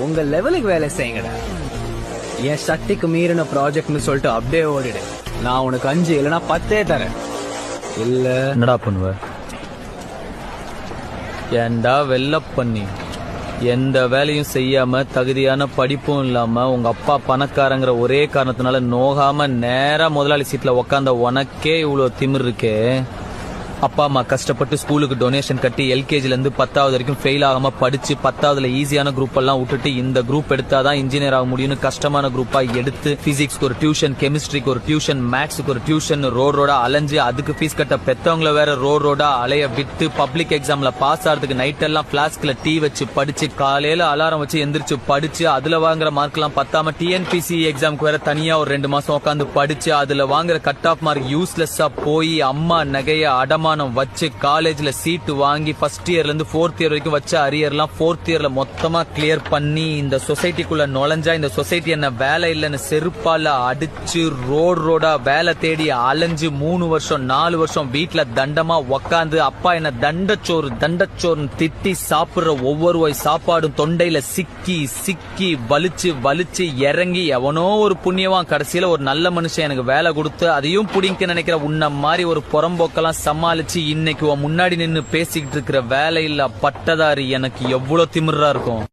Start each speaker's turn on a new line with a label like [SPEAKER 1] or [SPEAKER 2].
[SPEAKER 1] உங்க லெவலுக்கு வேலை செய்யுங்கடா. என் சக்திக்கு மீறின ப்ராஜெக்ட்னு சொல்லிட்டு அப்படியே ஓடிடு. நான் உனக்கு 5 இல்லைன்னா 10 தரேன். இல்ல
[SPEAKER 2] என்னடா பண்ணுவ? ஏண்டா வெள்ள பண்ணி எந்த வேலையும் செய்யாம தகுதியான படிப்பும் இல்லாம உங்க அப்பா பணக்காரங்கிற ஒரே காரணத்தினால நோகாம நேரா முதலாளி சீட்ல உக்காந்த உனக்கே இவ்வளவு திமிர் இருக்கே. அப்பா அம்மா கஷ்டப்பட்டு ஸ்கூலுக்கு டொனேஷன் கட்டி எல்கேஜில இருந்து 10வது வரைக்கும் ஃபெயில் ஆகாம படிச்சு 10வதுல ஈஸியான குரூப் எல்லாம் விட்டுட்டு இந்த குரூப் எடுத்தாதான் இன்ஜினியர் ஆக முடியும்னு கஷ்டமான குரூப்பா எடுத்து பிசிக்ஸ்க்கு ஒரு டியூஷன், கெமிஸ்ட்ரிக்கு ஒரு டியூஷன், மேக்ஸுக்கு ஒரு டியூஷன் ரோடா அலைஞ்சு அதுக்கு ஃபீஸ் கட்ட பெத்தவங்கள வேற ரோடா அலைய விட்டு பப்ளிக் எக்ஸாம்ல பாஸ் ஆகிறதுக்கு நைட் எல்லாம் பிளாஸ்க்ல டீ வச்சு படிச்சு காலையில அலாரம் வச்சு எந்திரிச்சு படிச்சு அதுல வாங்குற மார்க் எல்லாம் பத்தாம டிஎன்பிசி எக்ஸாம்க்கு வேற தனியா ஒரு 2 மாசம் உட்காந்து படிச்சு அதுல வாங்குற கட் ஆஃப் மார்க் யூஸ்லெஸ்ஸா போய் அம்மா நகைய அடமா வச்சு காலேஜ்ல சீட்டு வாங்கி ஃபர்ஸ்ட் இயர்ல இருந்து 4th இயர் வரைக்கும் வச்ச அரியர்லாம் 4th இயர்ல மொத்தமா கிளியர் பண்ணி இந்த சொசைட்டிக்குள்ள நுழைஞ்சா இந்த சொசைட்டி என்ன வேலை இல்லைன்னு செருப்பால அடிச்சு ரோடா வேலை தேடி அலைஞ்சு 3 வருஷம் 4 வருஷம் வீட்டுல தண்டமா உக்காந்து அப்பா என்ன தண்டச்சோறு திட்டி சாப்பிடுற ஒவ்வொரு வாய் சாப்பாடும் தொண்டையில சிக்கி வலிச்சு இறங்கி எவனோ ஒரு புண்ணியவான் கடைசியில ஒரு நல்ல மனுஷன் எனக்கு வேலை கொடுத்து அதையும் புடிங்க நினைக்கிற உன்ன மாதிரி ஒரு புறம்போக்கெல்லாம் சமாளிச்சு இன்னைக்கு முன்னாடி நின்னு பேசிக்கிட்டு இருக்கிற வேலையில்லா பட்டதாரி எனக்கு எவ்வளவு திமிரா இருக்கும்.